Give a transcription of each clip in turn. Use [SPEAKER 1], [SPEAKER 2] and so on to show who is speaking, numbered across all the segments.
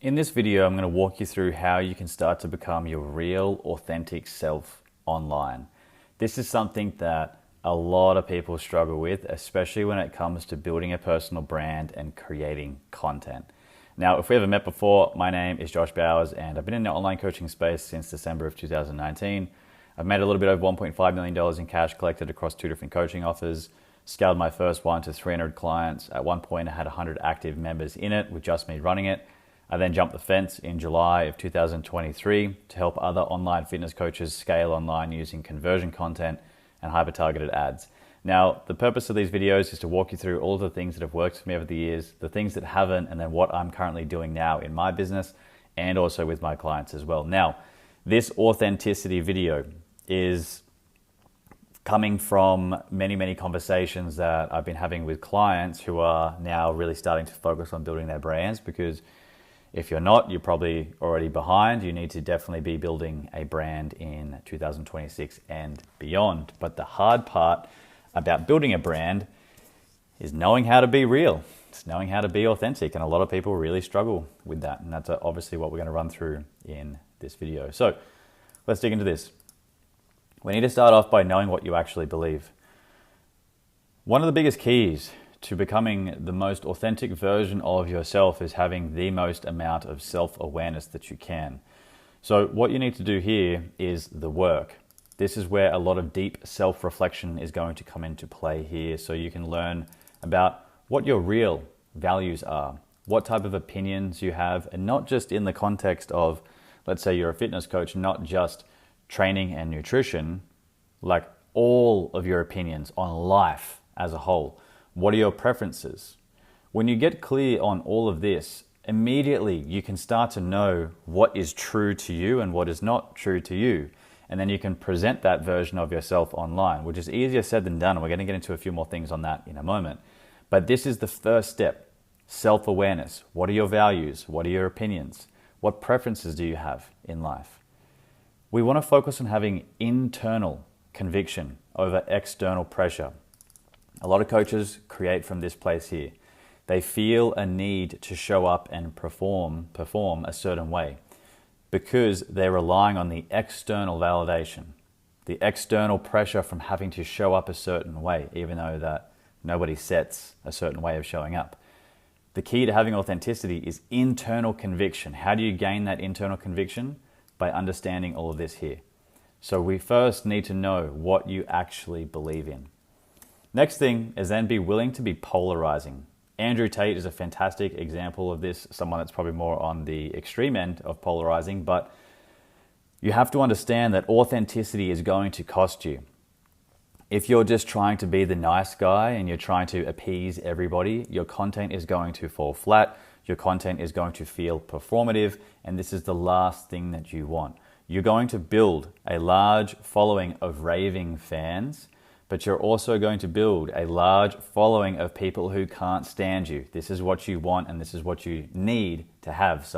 [SPEAKER 1] In this video, I'm going to walk you through how you can start to become your real, authentic self online. This is something that a lot of people struggle with, especially when it comes to building a personal brand and creating content. Now, if we haven't met before, my name is Josh Bowers and I've been in the online coaching space since December of 2019. I've made a little bit over $1.5 million in cash collected across 2 different coaching offers, scaled my first one to 300 clients. At one point, I had 100 active members in it with just me running it. I then jumped the fence in July of 2023 to help other online fitness coaches scale online using conversion content and hyper-targeted ads. Now, the purpose of these videos is to walk you through all of the things that have worked for me over the years, the things that haven't, and then what I'm currently doing now in my business and also with my clients as well. Now, this authenticity video is coming from many conversations that I've been having with clients who are now really starting to focus on building their brands, because if you're not, you're probably already behind. You need to definitely be building a brand in 2026 and beyond. But the hard part about building a brand is knowing how to be real. It's knowing how to be authentic. And a lot of people really struggle with that. And that's obviously what we're going to run through in this video. So let's dig into this. We need to start off by knowing what you actually believe. One of the biggest keys to becoming the most authentic version of yourself is having the most amount of self-awareness that you can. So what you need to do here is the work. This is where a lot of deep self-reflection is going to come into play here, so you can learn about what your real values are, what type of opinions you have, and not just in the context of, let's say you're a fitness coach, not just training and nutrition, like all of your opinions on life as a whole. What are your preferences? When you get clear on all of this, immediately you can start to know what is true to you and what is not true to you. And then you can present that version of yourself online, which is easier said than done. And we're going to get into a few more things on that in a moment. But this is the first step, self-awareness. What are your values? What are your opinions? What preferences do you have in life? We want to focus on having internal conviction over external pressure. A lot of coaches create from this place here. They feel a need to show up and perform a certain way because they're relying on the external validation, the external pressure from having to show up a certain way, even though that nobody sets a certain way of showing up. The key to having authenticity is internal conviction. How do you gain that internal conviction? By understanding all of this here. So we first need to know what you actually believe in. Next thing is then be willing to be polarizing. Andrew Tate is a fantastic example of this, someone that's probably more on the extreme end of polarizing, but you have to understand that authenticity is going to cost you. If you're just trying to be the nice guy and you're trying to appease everybody, your content is going to fall flat, your content is going to feel performative, and this is the last thing that you want. You're going to build a large following of raving fans, but you're also going to build a large following of people who can't stand you. This is what you want and this is what you need to have,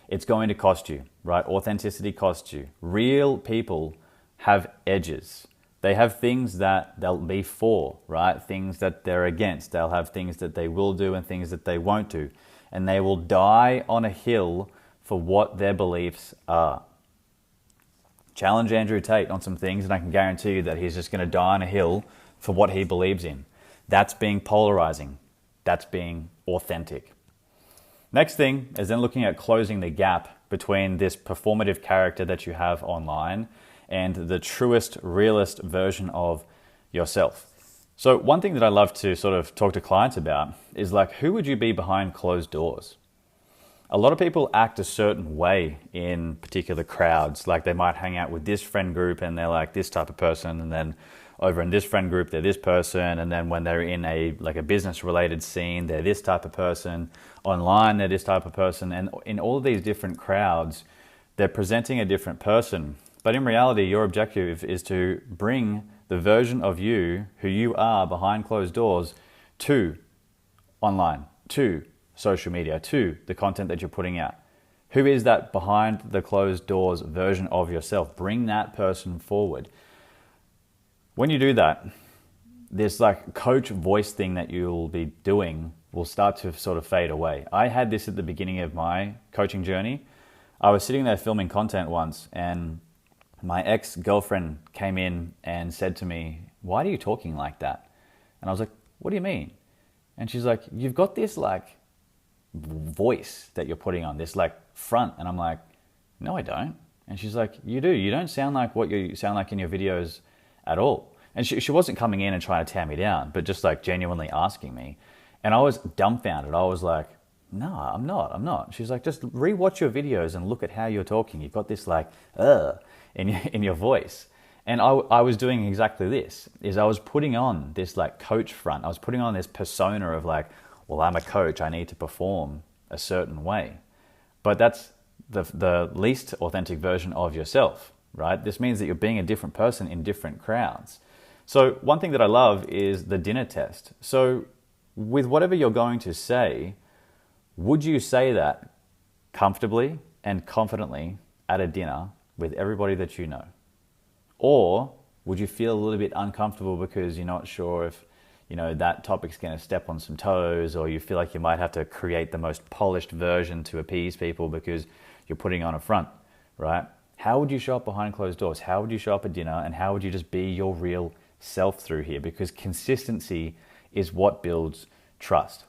[SPEAKER 1] It's going to cost you, right? Authenticity costs you. Real people have edges. They have things that they'll be for, right? Things that they're against. They'll have things that they will do and things that they won't do. And they will die on a hill for what their beliefs are. Challenge Andrew Tate on some things and I can guarantee you that he's just going to die on a hill for what he believes in. That's being polarizing. That's being authentic. Next thing is then looking at closing the gap between this performative character that you have online and the truest, realist version of yourself. So one thing that I love to sort of talk to clients about is like, who would you be behind closed doors? A lot of people act a certain way in particular crowds. Like they might hang out with this friend group and they're like this type of person, and then over in this friend group they're this person, and then when they're in a business related scene they're this type of person, online they're this type of person, and in all of these different crowds they're presenting a different person. But in reality, your objective is to bring the version of you who you are behind closed doors to online, to social media, to the content that you're putting out. Who is that behind the closed doors version of yourself? Bring that person forward. When you do that, this like coach voice thing that you'll be doing will start to sort of fade away. I had this at the beginning of my coaching journey. I was sitting there filming content once, and my ex-girlfriend came in and said to me, "Why are you talking like that?" And I was like, "What do you mean?" And she's like, "You've got this like voice that you're putting on, this like front." And I'm like, "No, I don't." And she's like, "You do. You don't sound like what you sound like in your videos at all." And she wasn't coming in and trying to tear me down, but just like genuinely asking me. And I was dumbfounded. I was like, "No, I'm not. She's like, "Just rewatch your videos and look at how you're talking. You've got this like, in your voice." And I was doing exactly this, is I was putting on this like coach front. I was putting on this persona of like, well, I'm a coach, I need to perform a certain way. But that's the least authentic version of yourself, right? This means that you're being a different person in different crowds. So one thing that I love is the dinner test. So with whatever you're going to say, would you say that comfortably and confidently at a dinner with everybody that you know? Or would you feel a little bit uncomfortable because you're not sure if, that topic's going to step on some toes, or you feel like you might have to create the most polished version to appease people because you're putting on a front, right? How would you show up behind closed doors? How would you show up at dinner? And how would you just be your real self through here? Because consistency is what builds trust.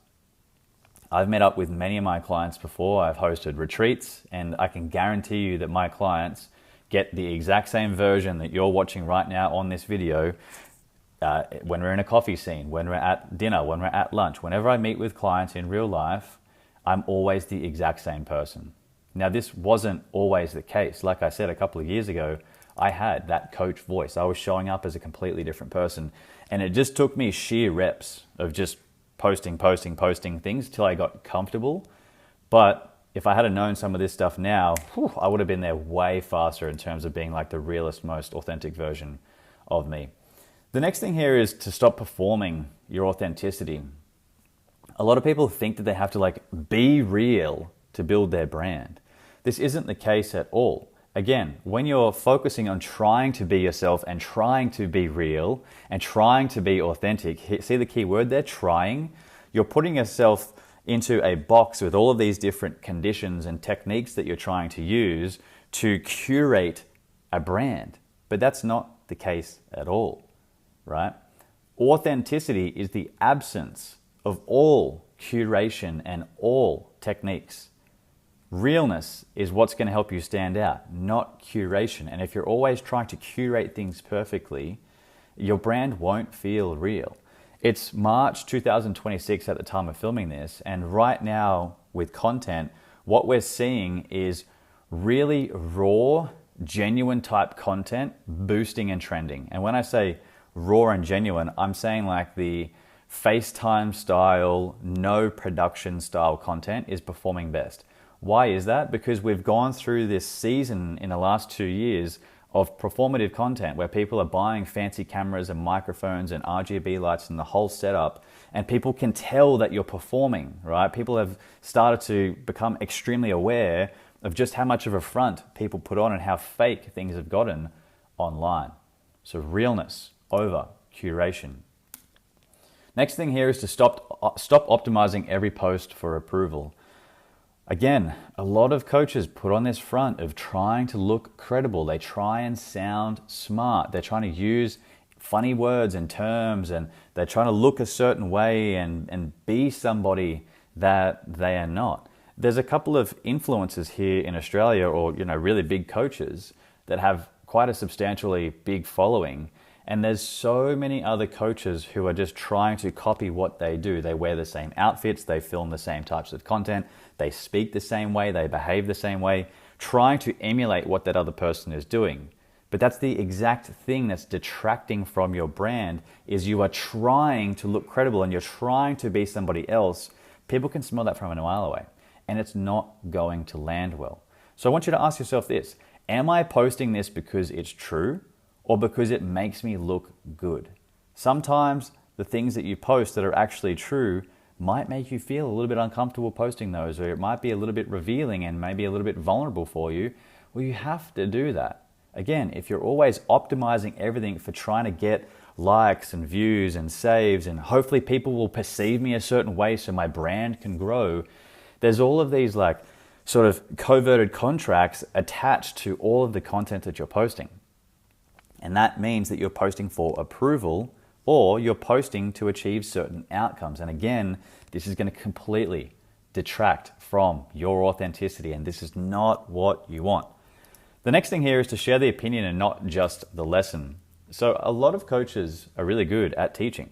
[SPEAKER 1] I've met up with many of my clients before. I've hosted retreats, and I can guarantee you that my clients get the exact same version that you're watching right now on this video when we're in a coffee scene, when we're at dinner, when we're at lunch. Whenever I meet with clients in real life, I'm always the exact same person. Now, this wasn't always the case. Like I said, a couple of years ago, I had that coach voice. I was showing up as a completely different person. And it just took me sheer reps of just posting things till I got comfortable. But if I had known some of this stuff now, I would have been there way faster in terms of being like the realest, most authentic version of me. The next thing here is to stop performing your authenticity. A lot of people think that they have to like be real to build their brand. This isn't the case at all. Again, when you're focusing on trying to be yourself and trying to be real and trying to be authentic, see the key word there, trying, you're putting yourself into a box with all of these different conditions and techniques that you're trying to use to curate a brand. But that's not the case at all, right? Authenticity is the absence of all curation and all techniques. Realness is what's going to help you stand out, not curation. And if you're always trying to curate things perfectly, your brand won't feel real. It's March 2026 at the time of filming this, and right now with content, what we're seeing is really raw, genuine type content boosting and trending. And when I say raw and genuine, I'm saying like the FaceTime style, no production style content is performing best. Why is that? Because we've gone through this season in the last 2 years of performative content where people are buying fancy cameras and microphones and RGB lights and the whole setup, and people can tell that you're performing, right? People have started to become extremely aware of just how much of a front people put on and how fake things have gotten online. So realness over curation. Next thing here is to stop optimizing every post for approval. Again, a lot of coaches put on this front of trying to look credible. They try and sound smart. They're trying to use funny words and terms, and they're trying to look a certain way and be somebody that they are not. There's a couple of influencers here in Australia, or really big coaches that have quite a substantially big following. And there's so many other coaches who are just trying to copy what they do. They wear the same outfits, they film the same types of content, they speak the same way, they behave the same way, trying to emulate what that other person is doing. But that's the exact thing that's detracting from your brand, is you are trying to look credible and you're trying to be somebody else. People can smell that from a mile away, and it's not going to land well. So I want you to ask yourself this: am I posting this because it's true, or because it makes me look good? Sometimes the things that you post that are actually true might make you feel a little bit uncomfortable posting those, or it might be a little bit revealing and maybe a little bit vulnerable for you. Well, you have to do that. Again, if you're always optimizing everything for trying to get likes and views and saves, and hopefully people will perceive me a certain way so my brand can grow. There's all of these like sort of coverted contracts attached to all of the content that you're posting. And that means that you're posting for approval, or you're posting to achieve certain outcomes. And again, this is going to completely detract from your authenticity, and this is not what you want. The next thing here is to share the opinion and not just the lesson. So a lot of coaches are really good at teaching,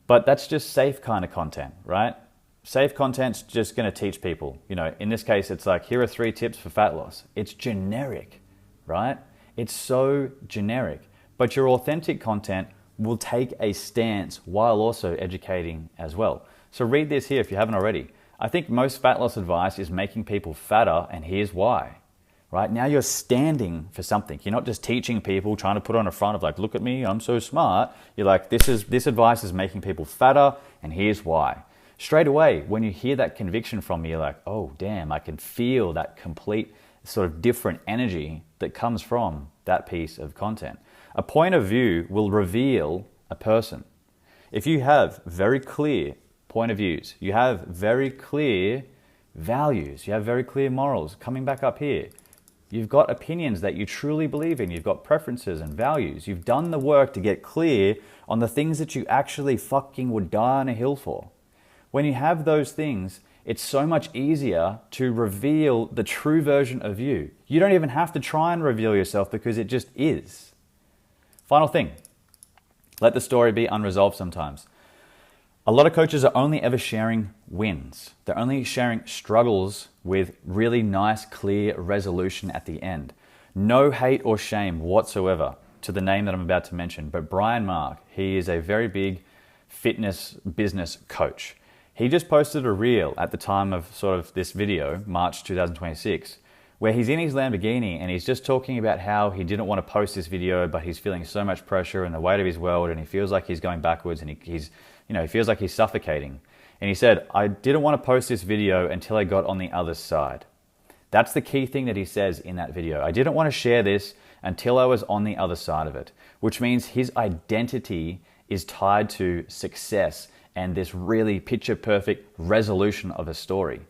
[SPEAKER 1] but that's just safe kind of content, right? Safe content's just going to teach people. You know, in this case, it's like, here are 3 tips for fat loss. It's generic, right? It's so generic. But your authentic content will take a stance while also educating as well. So read this here if you haven't already. I think most fat loss advice is making people fatter, and here's why. Right? Now you're standing for something. You're not just teaching people, trying to put on a front of like, look at me, I'm so smart. You're like, this advice is making people fatter, and here's why. Straight away, when you hear that conviction from me, you're like, oh damn, I can feel that complete sort of different energy that comes from that piece of content. A point of view will reveal a person. If you have very clear point of views, you have very clear values, you have very clear morals, coming back up here, you've got opinions that you truly believe in, you've got preferences and values, you've done the work to get clear on the things that you actually fucking would die on a hill for. When you have those things, it's so much easier to reveal the true version of you. You don't even have to try and reveal yourself because it just is. Final thing, let the story be unresolved sometimes. A lot of coaches are only ever sharing wins. They're only sharing struggles with really nice, clear resolution at the end. No hate or shame whatsoever to the name that I'm about to mention, but Brian Mark, he is a very big fitness business coach. He just posted a reel at the time of sort of this video, March 2026, where he's in his Lamborghini and he's just talking about how he didn't want to post this video, but he's feeling so much pressure and the weight of his world, and he feels like he's going backwards, and he feels like he's suffocating. And he said, I didn't want to post this video until I got on the other side. That's the key thing that he says in that video. I didn't want to share this until I was on the other side of it, which means his identity is tied to success and this really picture perfect resolution of a story.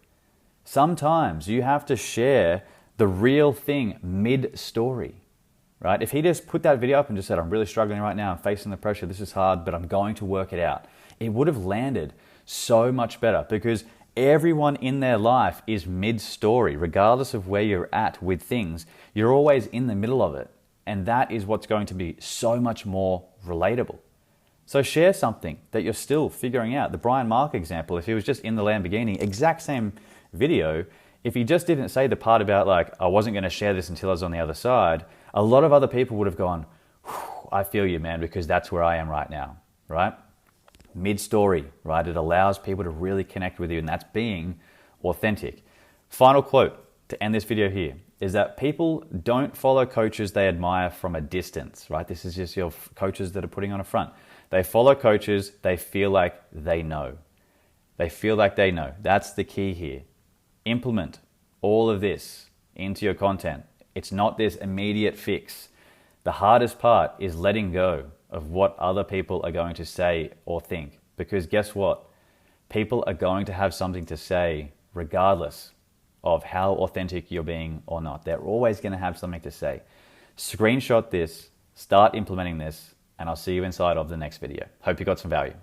[SPEAKER 1] Sometimes you have to share the real thing mid-story, right? If he just put that video up and just said, I'm really struggling right now, I'm facing the pressure, this is hard, but I'm going to work it out, it would have landed so much better, because everyone in their life is mid-story. Regardless of where you're at with things, you're always in the middle of it. And that is what's going to be so much more relatable. So share something that you're still figuring out. The Brian Mark example, if he was just in the Lamborghini, exact same video, if he just didn't say the part about like, I wasn't going to share this until I was on the other side, a lot of other people would have gone, I feel you, man, because that's where I am right now, right? Mid-story, right? It allows people to really connect with you, and that's being authentic. Final quote to end this video here is that people don't follow coaches they admire from a distance, right? This is just your coaches that are putting on a front. They follow coaches they feel like they know. They feel like they know. That's the key here. Implement all of this into your content. It's not this immediate fix. The hardest part is letting go of what other people are going to say or think. Because guess what? People are going to have something to say regardless of how authentic you're being or not. They're always going to have something to say. Screenshot this, start implementing this, and I'll see you inside of the next video. Hope you got some value.